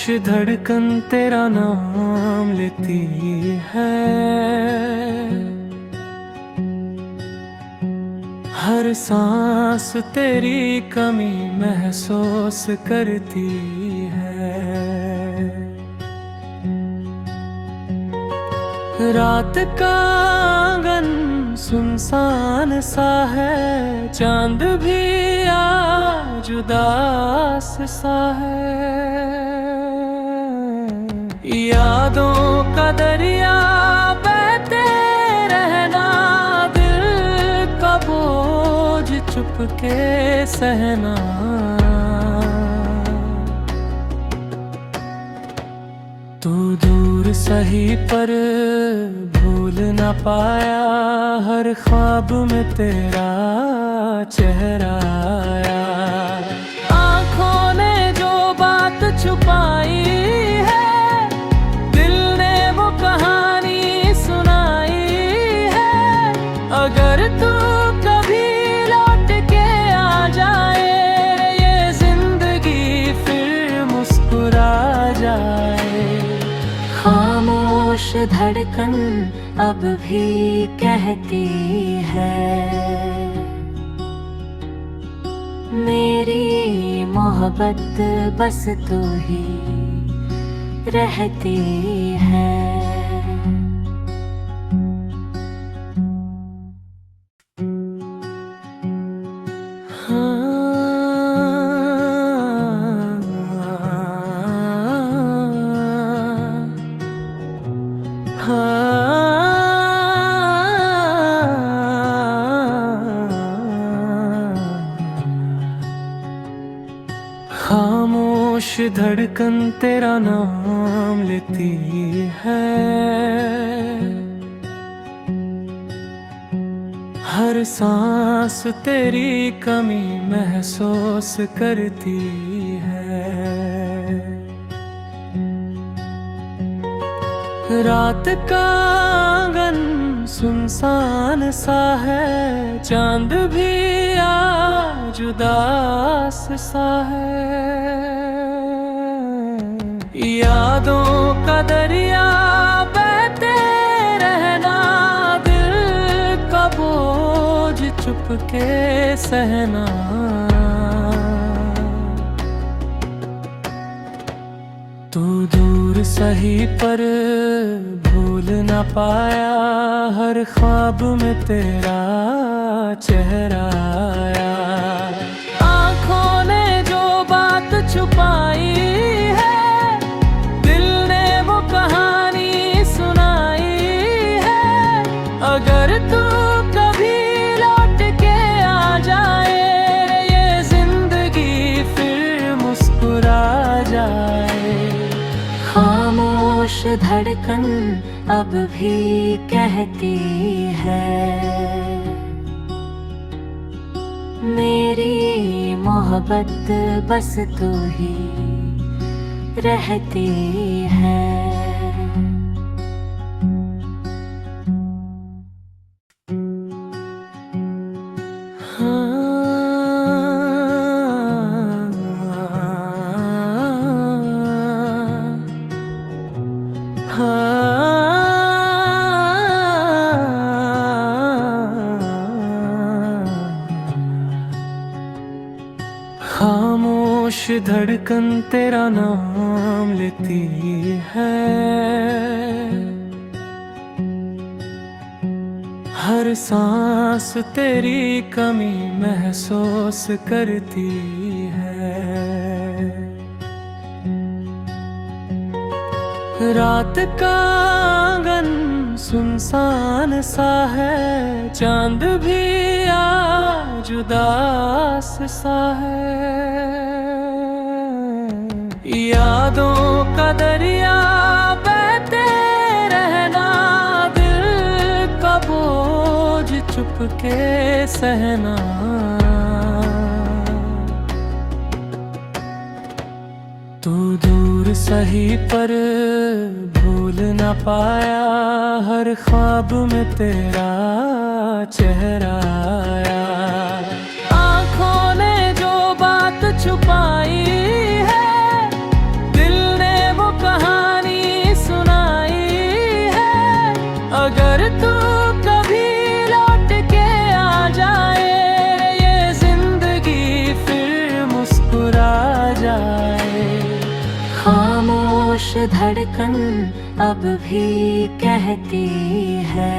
धड़कन तेरा नाम लेती है, हर सांस तेरी कमी महसूस करती है। रात का आंगन सुनसान सा है, चांद भी आज उदास सा है। यादों का दरिया बहते रहना, दिल का बोझ चुपके सहना। तू दूर सही पर भूल न पाया, हर ख्वाब में तेरा चेहरा आया। आँखों ने जो बात छुपाई है, दिल ने वो कहानी सुनाई है। अगर तू कभी लौट के आ जाए, ये जिंदगी फिर मुस्कुरा जाए। खामोश धड़कन अब भी कहती है, मेरी मोहब्बत बस तू ही रहती है। खामोश धड़कन तेरा नाम लेती है, हर सांस तेरी कमी महसूस करती है। रात का आंगन सुनसान सा है, चांद भी आज उदास सा है। यादों का दरिया बहते रहना, दिल का बोझ चुपके सहना। तू दूर सही पर भूल न पाया, हर ख्वाब में तेरा चेहरा आया। आँखों ने जो बात छुपाई है, दिल ने वो कहानी सुनाई है। अगर तू कभी लौट के आ जाए, ये जिंदगी फिर मुस्कुरा जाए। खामोश धड़कन अब भी कहती है, मेरी मोहब्बत बस तू ही रहती है। खामोश धड़कन तेरा नाम लेती है, हर सांस तेरी कमी महसूस करती है। रात का आंगन सुनसान सा है, चांद भी आज उदास सा है। यादों का दरिया बहते रहना, दिल का बोझ चुपके सहना। तू दूर सही पर भूल न पाया, हर ख्वाब में तेरा चेहरा आया। आँखों ने जो बात छुपाई है, दिल ने धड़कन अब भी कहती है,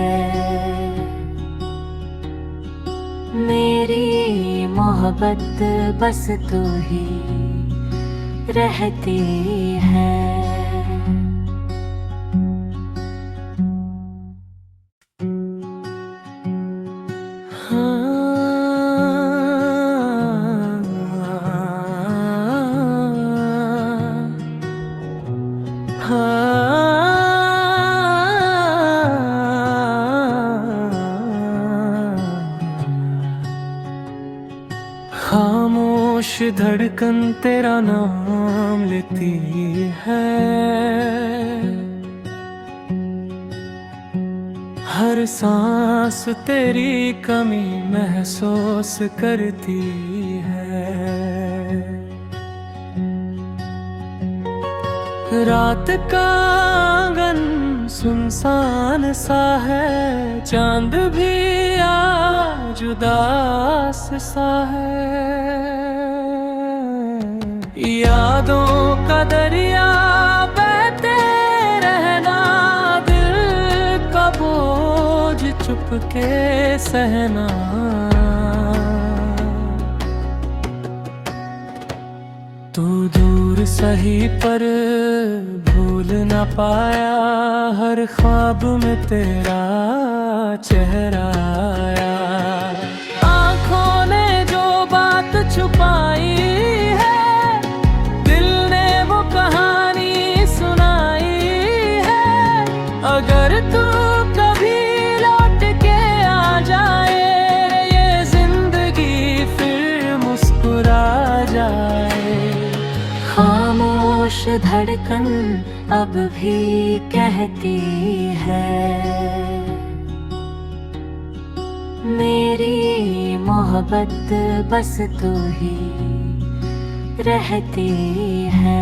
मेरी मोहब्बत बस तू ही रहती है। खामोश धड़कन तेरा नाम लेती है, हर सांस तेरी कमी महसूस करती है। रात का आंगन सुनसान सा है, चांद भी आज उदास सा है। यादों का दरिया बहते रहना, दिल का बोझ चुपके सहना। तू दूर सही पर भूल ना पाया, हर ख्वाब में तेरा चेहरा आया। आँखों ने जो बात छुपाई है, दिल ने वो कहानी सुनाई है। अगर तू कभी लौट के आ जाए, ये जिंदगी फिर मुस्कुरा जाए। खामोश धड़कन अब भी कहती है, मेरी मोहब्बत बस तू ही रहती है।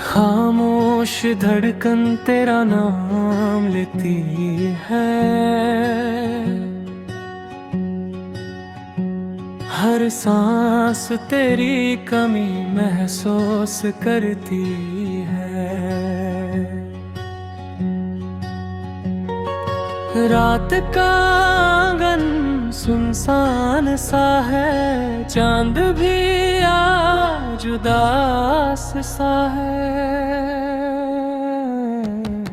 खामोश धड़कन तेरा नाम लेती है, हर सांस तेरी कमी महसूस करती है। रात का आंगन सुनसान सा है, चांद भी आज उदास सा है।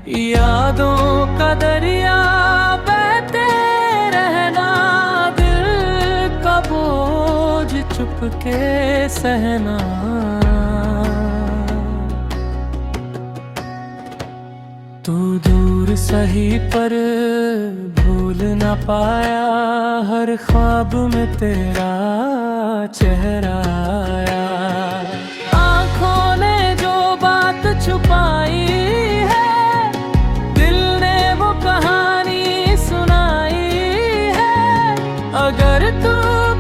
यादों का दरिया बहते रहना, दिल का बोझ चुपके सहना। तू दूर सही पर भूल ना पाया, हर ख्वाब में तेरा चेहरा आया। आँखों ने जो बात छुपाई है, दिल ने वो कहानी सुनाई है। अगर तू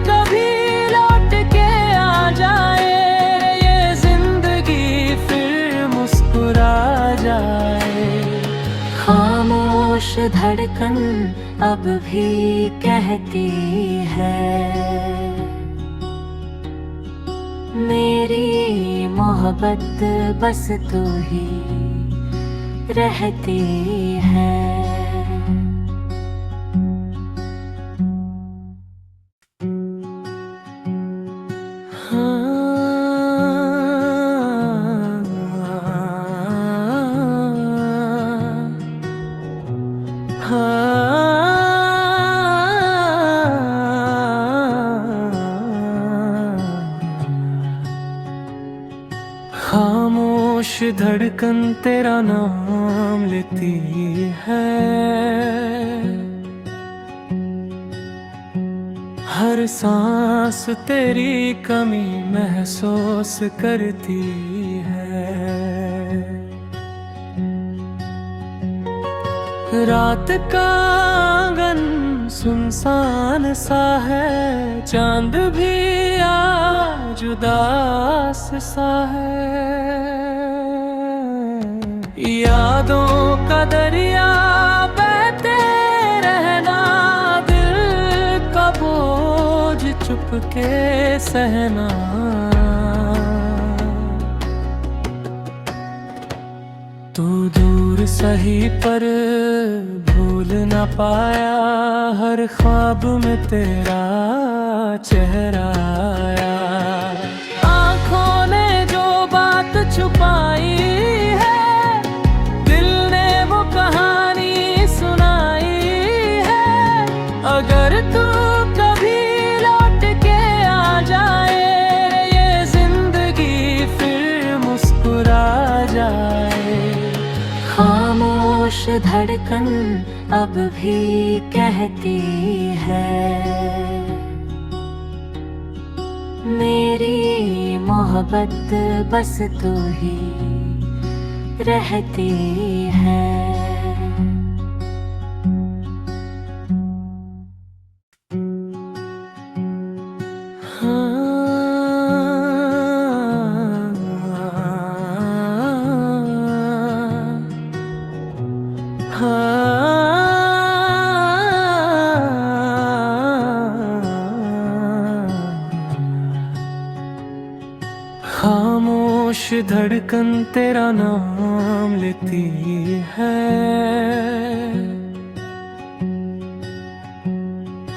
कभी लौट के आ जाए, ये जिंदगी फिर मुस्कुरा जाए। खामोश धड़कन अब भी कहती है, मेरी मोहब्बत बस तू ही रहती है। खामोश धड़कन तेरा नाम लेती है, हर सांस तेरी कमी महसूस करती है। रात का आंगन सुनसान सा है, चांद भी आज उदास सा है। यादों का दरिया बहते रहना, दिल का बोझ चुपके सहना। तू दूर सही पर भूल न पाया, हर ख्वाब में तेरा चेहरा आया। आँखों ने जो बात छुपाई है, दिल ने वो कहानी सुनाई है। अगर तू कभी लौट के आ जाए, ये जिंदगी फिर मुस्कुरा जाए। खामोश धड़कन अब भी कहती है, मेरी मोहब्बत बस तू ही रहती है। खामोश धड़कन तेरा नाम लेती है,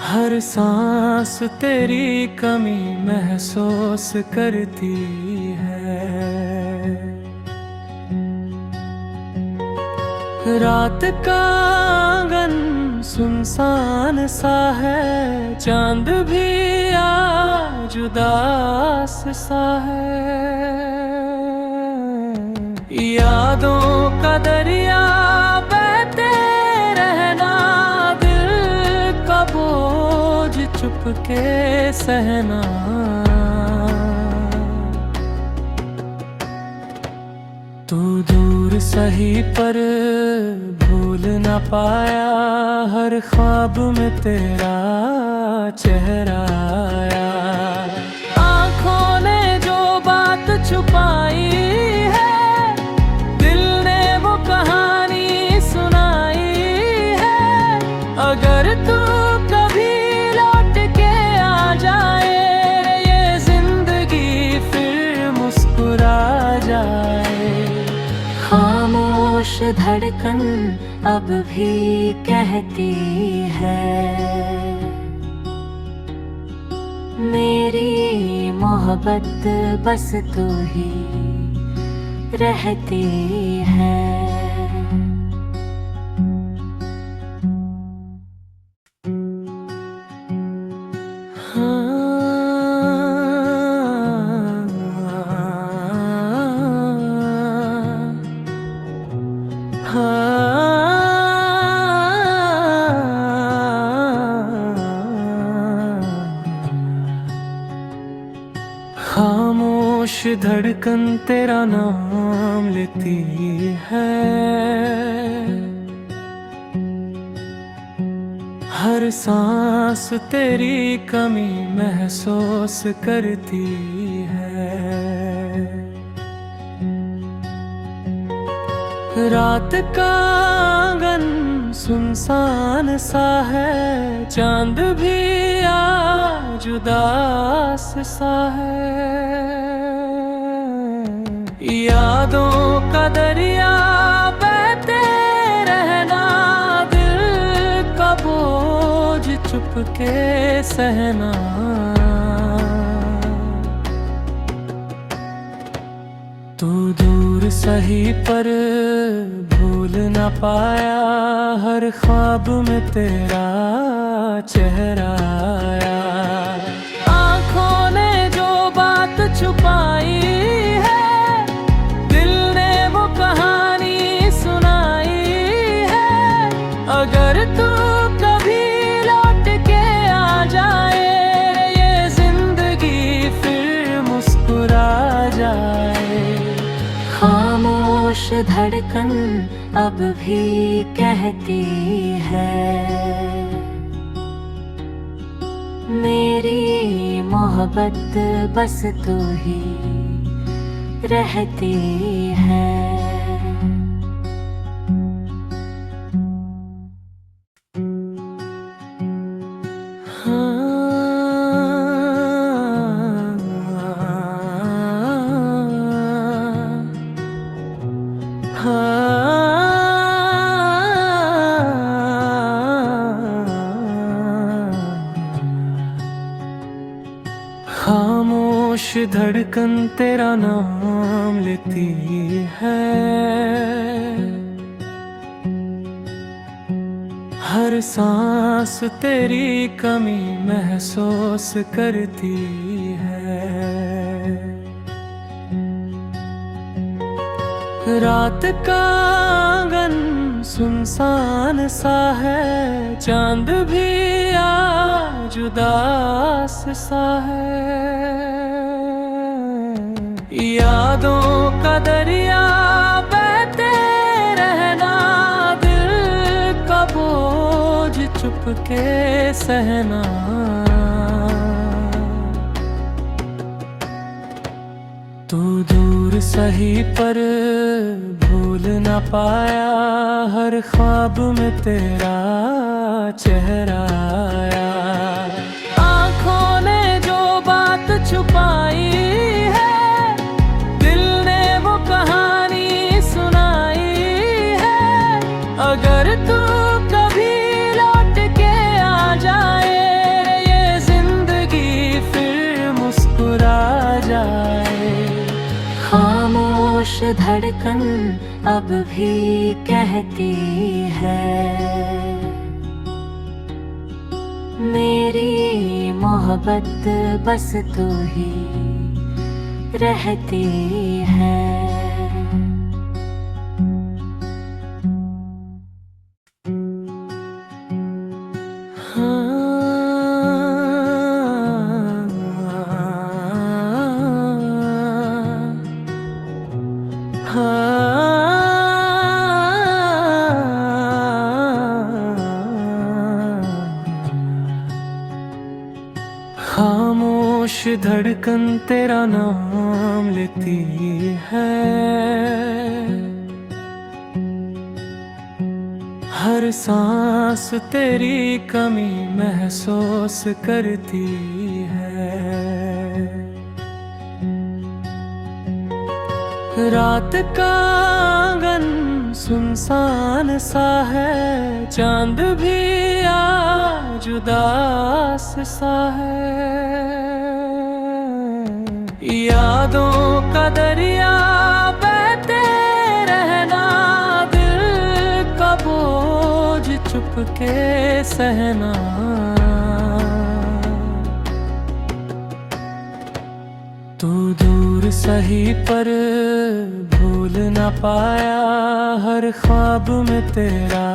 हर सांस तेरी कमी महसूस करती है। रात का आंगन सुनसान सा है, चांद भी आज उदास सा है। यादों का दरिया बहते रहना, दिल का बोझ चुपके सहना। तू दूर सही पर भूल न पाया, हर ख्वाब में तेरा चेहरा आया। आँखों ने जो बात छुपाई है, दिल ने वो कहानी सुनाई है। अगर तू कभी लौट के आ जाए, ये जिंदगी फिर मुस्कुरा जाए। खामोश धड़कन अब भी कहती है, मेरी मोहब्बत बस तू ही रहती है। खामोश धड़कन तेरा नाम लेती है, हर सांस तेरी कमी महसूस करती है। रात का आंगन सुनसान सा है, चांद भी आज उदास सा है। यादों का दरिया बहते रहना, दिल का बोझ चुपके सहना। तू दूर सही पर भूल न पाया, हर ख्वाब में तेरा चेहरा आया। आँखों ने जो बात छुपाई है, दिल ने वो कहानी सुनाई है। अगर तू कभी लौट के आ जाए, ये जिंदगी फिर मुस्कुरा जाए। खामोश धड़कन अब भी कहती है, मेरी मोहब्बत बस तू ही रहती है। खामोश धड़कन तेरा नाम लेती है, हर सांस तेरी कमी महसूस करती है। रात का आंगन सुनसान सा है, चांद भी आज उदास सा है। यादों का दरिया बहते रहना, दिल का बोझ चुपके सहना। तू दूर सही पर भूल ना पाया, हर ख्वाब में तेरा चेहरा आया। आँखों ने जो बात छुपाई है, दिल ने वो कहानी सुनाई है। अगर तू कभी लौट के आ जाए, ये जिंदगी फिर मुस्कुरा जाए। खामोश धड़कन अब भी कहती है, मेरी मोहब्बत बस तू ही रहती है। खामोश धड़कन तेरा नाम लेती है, हर सांस तेरी कमी महसूस करती है। रात का आंगन सुनसान सा है, चांद भी आज उदास सा है। यादों का दरिया बहते रहना, दिल का बोझ चुपके सहना। तू दूर सही पर भूल ना पाया, हर ख्वाब में तेरा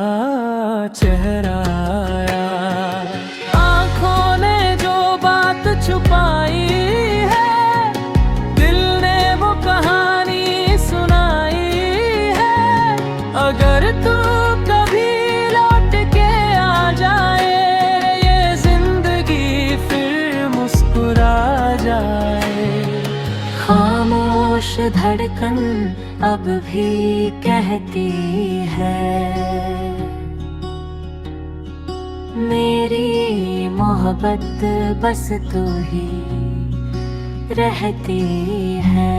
चेहरा आया। आँखों ने जो बात छुपाई है, दिल ने वो कहानी सुनाई है। अगर तू कभी लौट के आ जाए, ये जिंदगी फिर मुस्कुरा जाए। खामोश धड़कन अब भी कहती है, मेरी मोहब्बत बस तू ही रहती है।